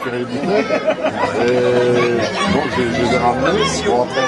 récupérer le bouquet. Et donc je les ai ramenés pour après.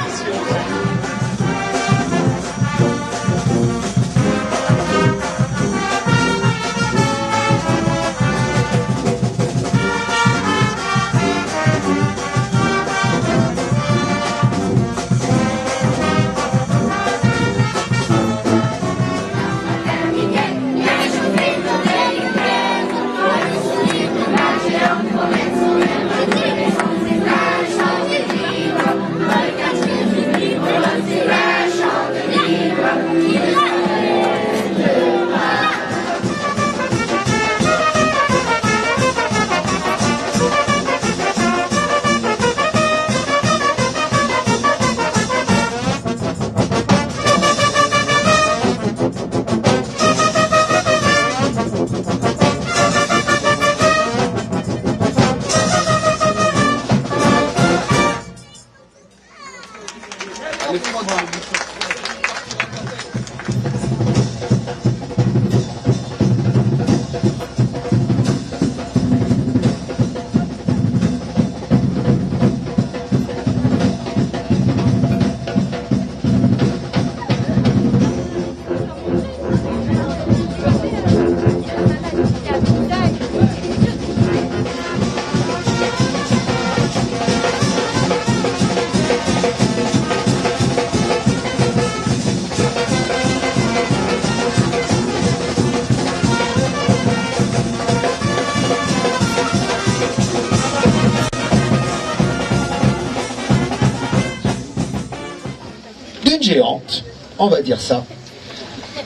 D'une géante, on va dire ça,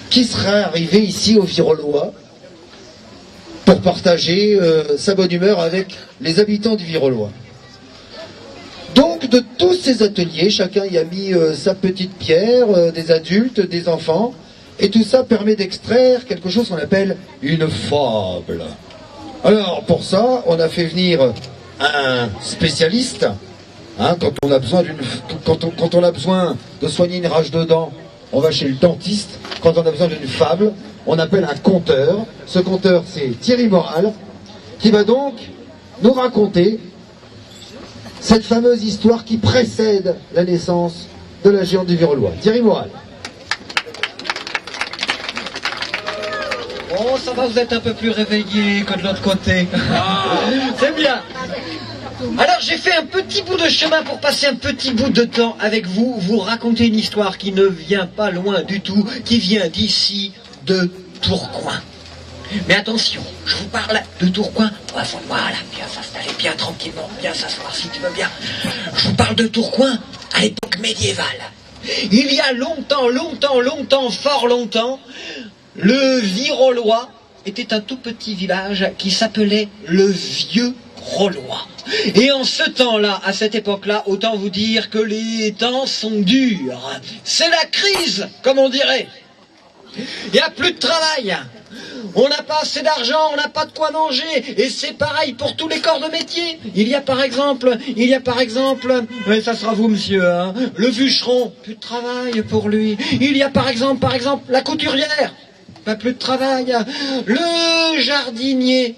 qui serait arrivée ici au Virolois pour partager sa bonne humeur avec les habitants du Virolois. Donc de tous ces ateliers, chacun y a mis sa petite pierre, des adultes, des enfants, et tout ça permet d'extraire quelque chose qu'on appelle une fable. Alors pour ça, on a fait venir un spécialiste. Hein, quand on a besoin de soigner une rage de dents, on va chez le dentiste. Quand on a besoin d'une fable, on appelle un conteur. Ce conteur, c'est Thierry Moral, qui va donc nous raconter cette fameuse histoire qui précède la naissance de la géante du Virolois. Thierry Moral. Oh, ça va, vous êtes un peu plus réveillé que de l'autre côté. C'est bien. Alors j'ai fait un petit bout de chemin pour passer un petit bout de temps avec vous, vous raconter une histoire qui ne vient pas loin du tout, qui vient d'ici, de Tourcoing. Mais attention, je vous parle de Tourcoing, voilà, bien s'installer, bien tranquillement, bien s'asseoir si tu veux bien. Je vous parle de Tourcoing à l'époque médiévale. Il y a longtemps, fort longtemps, le Virolois était un tout petit village qui s'appelait le Vieux-Rolois. Et en ce temps-là, à cette époque-là, autant vous dire que les temps sont durs. C'est la crise, comme on dirait. Il n'y a plus de travail. On n'a pas assez d'argent, on n'a pas de quoi manger. Et c'est pareil pour tous les corps de métier. Il y a par exemple, mais ça sera vous monsieur, hein, le bûcheron, plus de travail pour lui. Il y a par exemple, la couturière. Pas plus de travail. Le jardinier,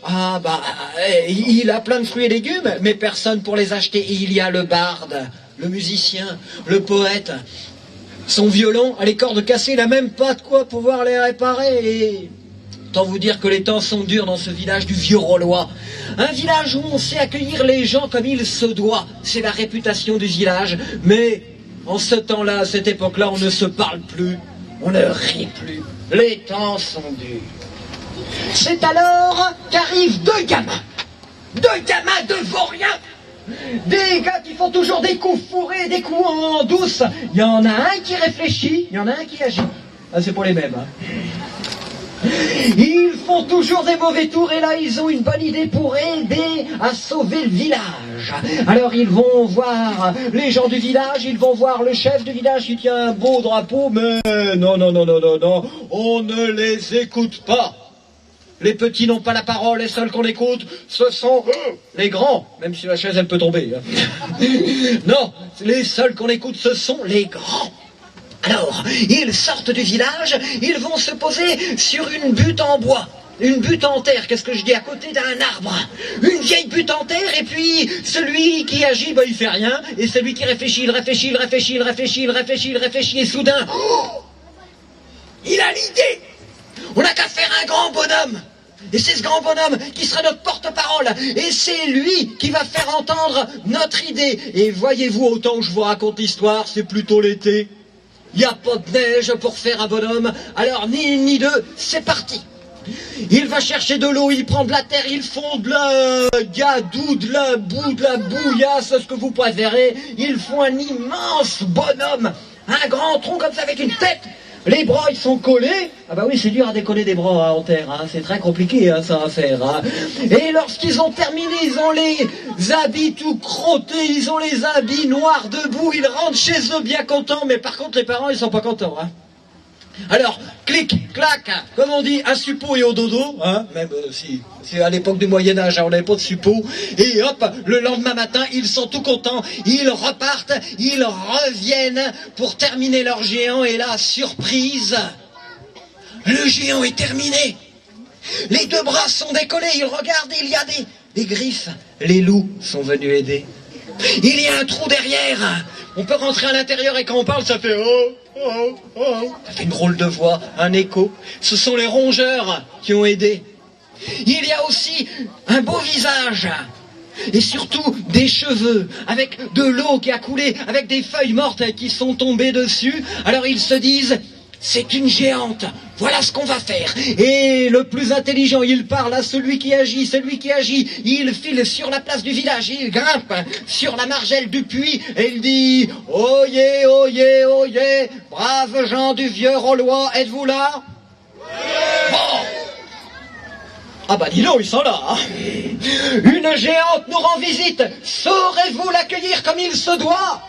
il a plein de fruits et légumes, mais personne pour les acheter. Et il y a le barde, le musicien, le poète. Son violon a les cordes cassées, il n'a même pas de quoi pouvoir les réparer. Et autant vous dire que les temps sont durs dans ce village du Vieux-Rolois. Un village où on sait accueillir les gens comme il se doit. C'est la réputation du village. Mais en ce temps-là, à cette époque-là, on ne se parle plus. On ne rit plus. Les temps sont durs. C'est alors qu'arrivent deux gamins de vauriens. Des gars qui font toujours des coups fourrés, des coups en douce. Il y en a un qui réfléchit, il y en a un qui agit. Ah, c'est pour les mêmes. Hein. Ils font toujours des mauvais tours et là ils ont une bonne idée pour aider à sauver le village. Alors ils vont voir les gens du village, ils vont voir le chef du village qui tient un beau drapeau, mais non, on ne les écoute pas. Les petits n'ont pas la parole, les seuls qu'on écoute, ce sont les grands, même si la chaise elle peut tomber. Hein. Non, les seuls qu'on écoute, ce sont les grands. Alors, ils sortent du village, ils vont se poser sur une butte en bois. une butte en terre, qu'est-ce que je dis, à côté d'un arbre, une vieille butte en terre, et puis celui qui agit, il fait rien, et celui qui réfléchit, il réfléchit, il réfléchit, il réfléchit, il réfléchit, il réfléchit, et soudain, il a l'idée. On n'a qu'à faire un grand bonhomme. Et c'est ce grand bonhomme qui sera notre porte-parole. Et c'est lui qui va faire entendre notre idée. Et voyez-vous, autant que je vous raconte l'histoire, c'est plutôt l'été. Il n'y a pas de neige pour faire un bonhomme. Alors ni une ni deux, c'est parti. Il va chercher de l'eau, il prend de la terre, il fond de la gadou, de la boue, de la bouillasse, ce que vous préférez. Ils font un immense bonhomme. Un grand tronc comme ça avec une tête. Les bras, ils sont collés. Ah bah oui, c'est dur à décoller des bras en terre, hein. C'est très compliqué, hein, ça à faire. Hein. Et lorsqu'ils ont terminé, ils ont les habits tout crottés, ils ont les habits noirs debout, ils rentrent chez eux bien contents, mais par contre les parents, ils sont pas contents. Hein. Alors, clic, clac, comme on dit, à suppôt et au dodo, hein, même si à l'époque du Moyen-Âge, hein, on n'avait pas de suppôt, et hop, le lendemain matin, ils sont tout contents, ils repartent, ils reviennent pour terminer leur géant, et là, surprise, le géant est terminé. Les deux bras sont décollés, ils regardent, il y a des griffes, les loups sont venus aider. Il y a un trou derrière, on peut rentrer à l'intérieur et quand on parle, ça fait oh, oh, oh. Ça fait une drôle de voix, un écho. Ce sont les rongeurs qui ont aidé. Il y a aussi un beau visage et surtout des cheveux avec de l'eau qui a coulé, avec des feuilles mortes qui sont tombées dessus. Alors ils se disent, c'est une géante, voilà ce qu'on va faire. Et le plus intelligent, il parle à celui qui agit, il file sur la place du village, il grimpe sur la margelle du puits et il dit « Oyez, oyez, oyez, braves gens du vieux Rolois, êtes-vous là ?» Bon. Ah bah dis donc, ils sont là. Hein. Une géante nous rend visite, saurez-vous l'accueillir comme il se doit ?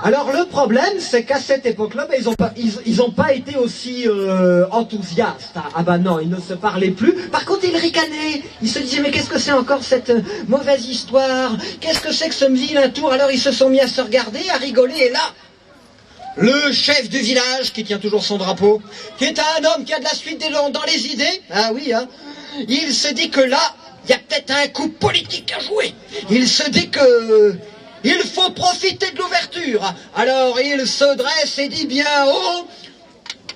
Alors le problème, c'est qu'à cette époque-là, ils ont pas été aussi enthousiastes. Ah bah non, ils ne se parlaient plus. Par contre, ils ricanaient. Ils se disaient, mais qu'est-ce que c'est encore cette mauvaise histoire? Qu'est-ce que c'est que ce vilain tour? Alors ils se sont mis à se regarder, à rigoler, et là, le chef du village, qui tient toujours son drapeau, qui est un homme qui a de la suite dans les idées, ah oui, hein, il se dit que là, il y a peut-être un coup politique à jouer. Il se dit que il faut profiter de l'ouverture. Alors il se dresse et dit bien haut,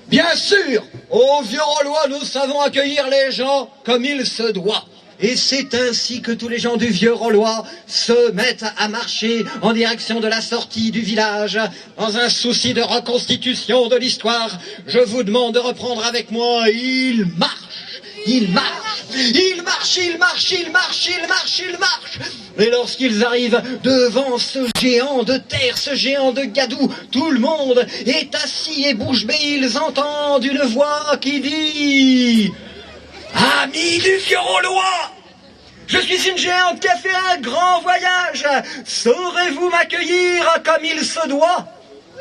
bien sûr, au Vieux-Rolois, nous savons accueillir les gens comme il se doit. Et c'est ainsi que tous les gens du Vieux-Rolois se mettent à marcher en direction de la sortie du village. Dans un souci de reconstitution de l'histoire, je vous demande de reprendre avec moi. Il marche, il marche, il marche, il marche, il marche, il marche, il marche. Et lorsqu'ils arrivent devant ce géant de terre, ce géant de gadou, tout le monde est assis et bouche bée. Ils entendent une voix qui dit... Amis du Vieux-Rolois, je suis une géante qui a fait un grand voyage. Saurez-vous m'accueillir comme il se doit?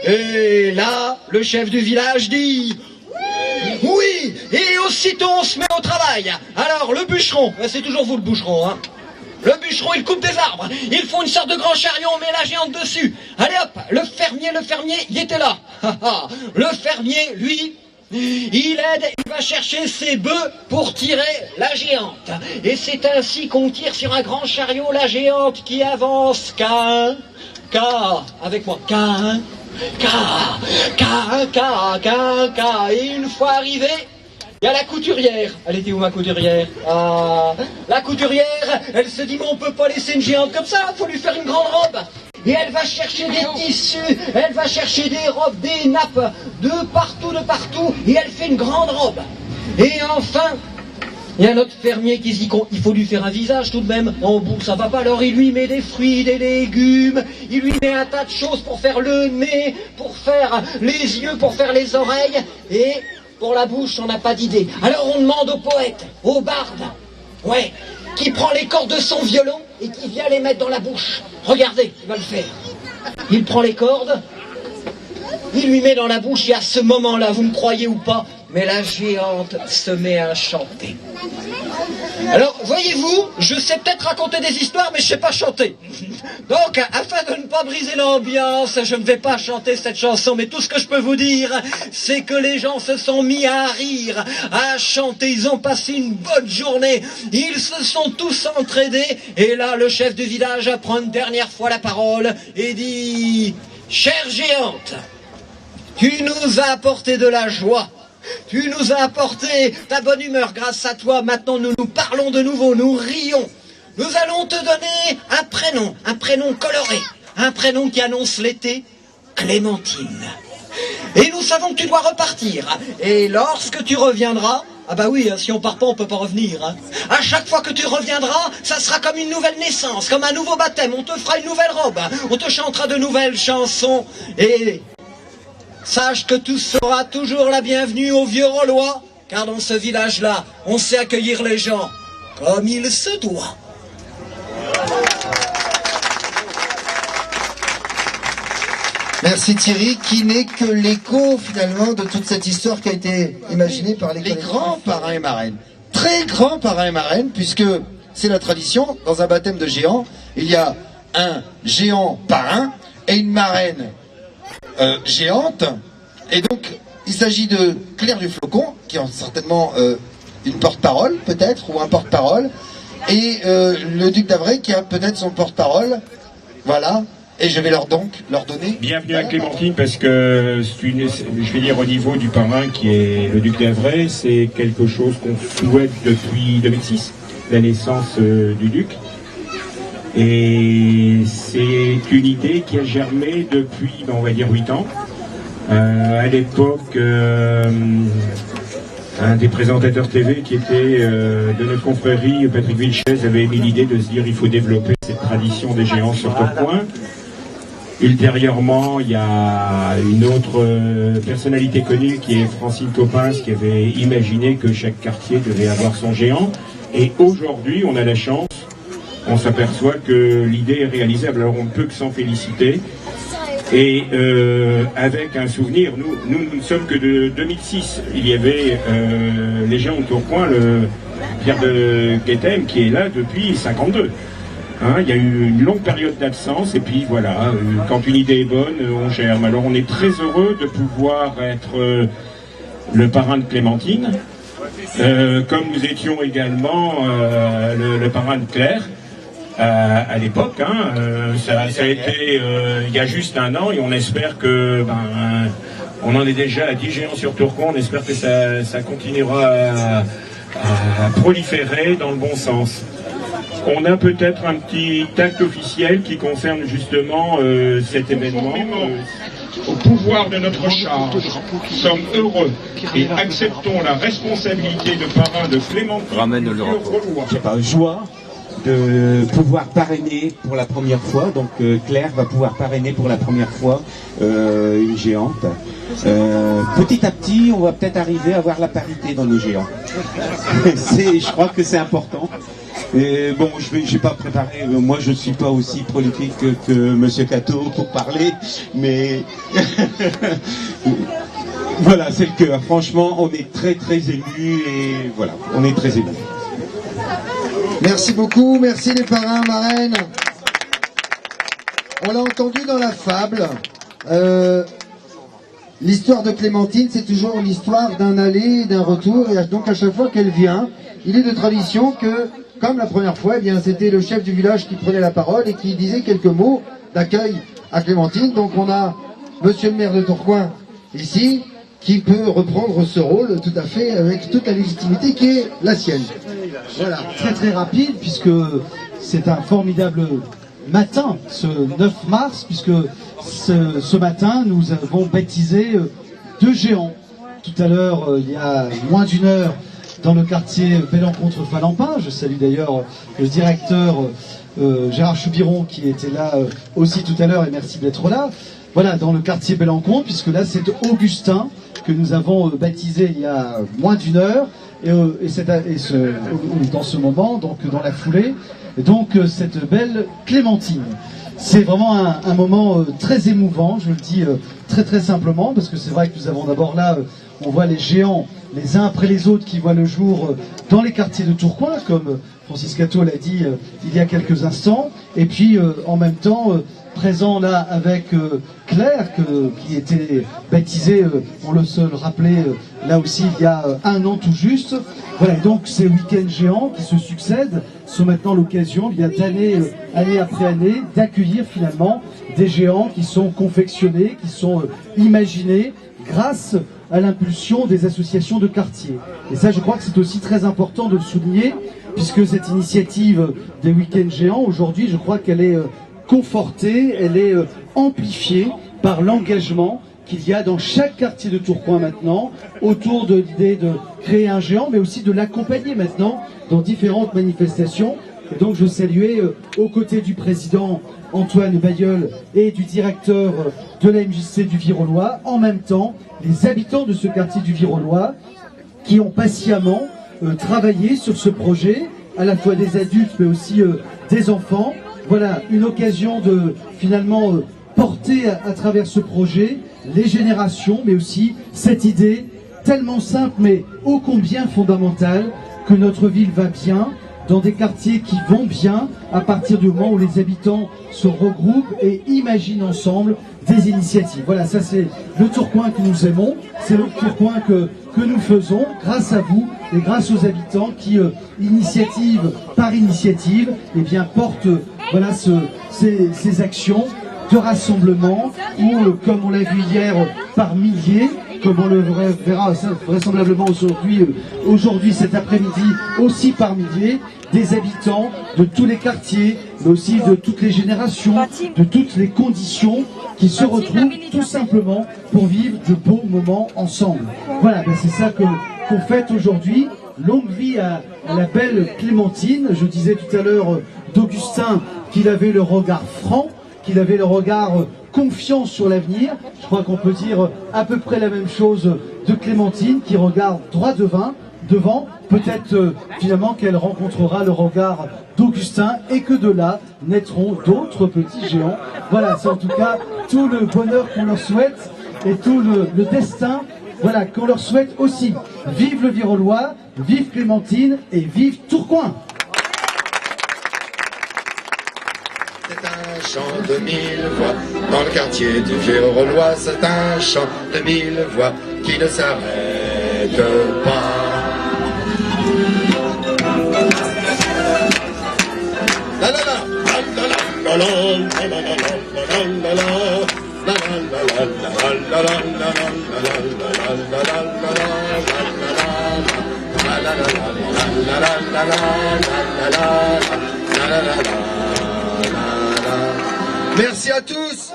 Et là, le chef du village dit... Oui, et aussitôt on se met au travail. Alors le bûcheron, c'est toujours vous le bûcheron, hein. Le bûcheron, il coupe des arbres. Ils font une sorte de grand chariot, on met la géante dessus. Allez hop, le fermier, il était là. Le fermier, lui... il aide, il va chercher ses bœufs pour tirer la géante. Et c'est ainsi qu'on tire sur un grand chariot la géante qui avance. Avec moi. Et une fois arrivé, il y a la couturière. Elle était où ma couturière? La couturière, elle se dit, mais on peut pas laisser une géante comme ça, faut lui faire une grande robe. Et elle va chercher des tissus, elle va chercher des robes, des nappes, de partout, et elle fait une grande robe. Et enfin, il y a notre fermier qui se dit qu'il faut lui faire un visage tout de même. En bout, ça va pas, alors il lui met des fruits, des légumes, il lui met un tas de choses pour faire le nez, pour faire les yeux, pour faire les oreilles, et pour la bouche, on n'a pas d'idée. Alors on demande au poète, au barde, ouais, qui prend les cordes de son violon et qui vient les mettre dans la bouche. Regardez, il va le faire. Il prend les cordes, il lui met dans la bouche, et à ce moment-là, vous me croyez ou pas, mais la géante se met à chanter. Alors, voyez-vous, je sais peut-être raconter des histoires, mais je sais pas chanter. Donc, afin de ne pas briser l'ambiance, je ne vais pas chanter cette chanson, mais tout ce que je peux vous dire, c'est que les gens se sont mis à rire, à chanter, ils ont passé une bonne journée, ils se sont tous entraînés, et là, le chef du village prend une dernière fois la parole et dit « Chère géante, tu nous as apporté de la joie. Tu nous as apporté ta bonne humeur. Grâce à toi, maintenant nous nous parlons de nouveau, nous rions. Nous allons te donner un prénom coloré, un prénom qui annonce l'été, Clémentine. Et nous savons que tu dois repartir. Et lorsque tu reviendras, ah bah oui, si on part pas, on peut pas revenir. Hein. À chaque fois que tu reviendras, ça sera comme une nouvelle naissance, comme un nouveau baptême. On te fera une nouvelle robe, on te chantera de nouvelles chansons. Et sache que tu seras toujours la bienvenue au Vieux-Rollois, car dans ce village-là, on sait accueillir les gens comme il se doit. Merci Thierry, qui n'est que l'écho finalement de toute cette histoire qui a été imaginée par les grands parrains et marraines. Très grands parrains et marraines, puisque c'est la tradition, dans un baptême de géant, il y a un géant parrain et une marraine géante. Et donc, il s'agit de Claire du Flocon, qui a certainement une porte-parole, peut-être, ou un porte-parole, et le duc d'Avray, qui a peut-être son porte-parole. Voilà. Et je vais leur donner... Bienvenue à Clémentine, parce que je vais dire au niveau du parrain qui est le duc d'Avray, c'est quelque chose qu'on souhaite depuis 2006, la naissance du duc. Et c'est une idée qui a germé depuis, on va dire, 8 ans. À l'époque, un des présentateurs TV qui était de notre confrérie, Patrick Vilches, avait émis l'idée de se dire il faut développer cette tradition des géants sur Tourcoing. Ultérieurement, il y a une autre personnalité connue qui est Francine Copins, qui avait imaginé que chaque quartier devait avoir son géant. Et aujourd'hui, on a la chance, on s'aperçoit que l'idée est réalisable. Alors on ne peut que s'en féliciter. Et avec un souvenir, nous ne sommes que de 2006. Il y avait les géants de Tourcoing, le Pierre de Guettem, qui est là depuis 52. Hein, il y a eu une longue période d'absence, et puis voilà, quand une idée est bonne, on germe. Alors on est très heureux de pouvoir être le parrain de Clémentine, comme nous étions également le parrain de Claire. À l'époque, hein, ça a été il y a juste 1 an, et on espère que on en est déjà à 10 géants sur Tourcoing. On espère que ça continuera à proliférer dans le bon sens. On a peut-être un petit acte officiel qui concerne justement cet événement. Au pouvoir de notre charge, nous sommes heureux et acceptons la responsabilité de parrain de Clémentine. Ramène le rapport. Je sais pas, joie de pouvoir parrainer pour la première fois. Donc Claire va pouvoir parrainer pour la première fois une géante. Petit à petit, on va peut-être arriver à avoir la parité dans nos géants. Je crois que c'est important. Et bon, je vais pas préparer. Moi, je suis pas aussi prolifique que Monsieur Cato pour parler, mais voilà, c'est le cœur. Franchement, on est très très émus, et voilà, on est très émus. Merci beaucoup, merci les parrains, marraines. On l'a entendu dans la fable. L'histoire de Clémentine, c'est toujours l'histoire d'un aller et d'un retour, et donc à chaque fois qu'elle vient, il est de tradition que, comme la première fois, eh bien c'était le chef du village qui prenait la parole et qui disait quelques mots d'accueil à Clémentine. Donc on a Monsieur le maire de Tourcoing ici, qui peut reprendre ce rôle tout à fait avec toute la légitimité qui est la sienne. Voilà, très très rapide, puisque c'est un formidable matin, ce 9 mars, puisque ce matin, nous avons baptisé 2 géants. Tout à l'heure, il y a moins d'1 heure, dans le quartier Bellencontre-Falampin. Je salue d'ailleurs le directeur Gérard Choubiron, qui était là aussi tout à l'heure, et merci d'être là. Voilà, dans le quartier Bellencontre, puisque là c'est Augustin que nous avons baptisé il y a moins d'1 heure, dans ce moment, donc dans la foulée, donc cette belle Clémentine. C'est vraiment un moment très émouvant, je le dis très très simplement, parce que c'est vrai que nous avons d'abord là, on voit les géants les uns après les autres qui voient le jour dans les quartiers de Tourcoing, comme Francis Cato l'a dit il y a quelques instants, et puis en même temps présent là avec Claire, qui était baptisée, on le se le rappelait là aussi il y a un an tout juste. Voilà, et donc ces week-ends géants qui se succèdent sont maintenant l'occasion, il y a d'année année après année, d'accueillir finalement des géants qui sont confectionnés, qui sont imaginés grâce à l'impulsion des associations de quartier. Et ça, je crois que c'est aussi très important de le souligner, puisque cette initiative des week-ends géants, aujourd'hui, je crois qu'elle est confortée, elle est amplifiée par l'engagement qu'il y a dans chaque quartier de Tourcoing maintenant, autour de l'idée de créer un géant, mais aussi de l'accompagner maintenant dans différentes manifestations. Et donc je saluais aux côtés du président Antoine Bailleul et du directeur de la MJC du Virolois, en même temps les habitants de ce quartier du Virolois qui ont patiemment travaillé sur ce projet, à la fois des adultes mais aussi des enfants. Voilà, une occasion de finalement porter à travers ce projet les générations, mais aussi cette idée tellement simple mais ô combien fondamentale que notre ville va bien, dans des quartiers qui vont bien à partir du moment où les habitants se regroupent et imaginent ensemble des initiatives. Voilà, ça c'est le Tourcoing que nous aimons, c'est le Tourcoing que nous faisons grâce à vous et grâce aux habitants qui, initiative par initiative, eh bien, portent voilà, ces actions de rassemblement où, comme on l'a vu hier, par milliers, comme on le verra vraisemblablement aujourd'hui cet après-midi, aussi par milliers, des habitants de tous les quartiers, mais aussi de toutes les générations, de toutes les conditions, qui se retrouvent tout simplement pour vivre de beaux moments ensemble. Voilà, ben c'est ça qu'on fête aujourd'hui. Longue vie à la belle Clémentine. Je disais tout à l'heure d'Augustin qu'il avait le regard franc, qu'il avait le regard confiant sur l'avenir. Je crois qu'on peut dire à peu près la même chose de Clémentine, qui regarde droit devant. Peut-être finalement qu'elle rencontrera le regard d'Augustin et que de là naîtront d'autres petits géants. Voilà, c'est en tout cas tout le bonheur qu'on leur souhaite et tout le destin, voilà, qu'on leur souhaite aussi. Vive le Virolois, vive Clémentine et vive Tourcoing! C'est un chant de 1000 voix dans le quartier du Virolois. C'est un chant de 1000 voix qui ne s'arrête pas. La la la, la la la la la la la la. Merci à tous.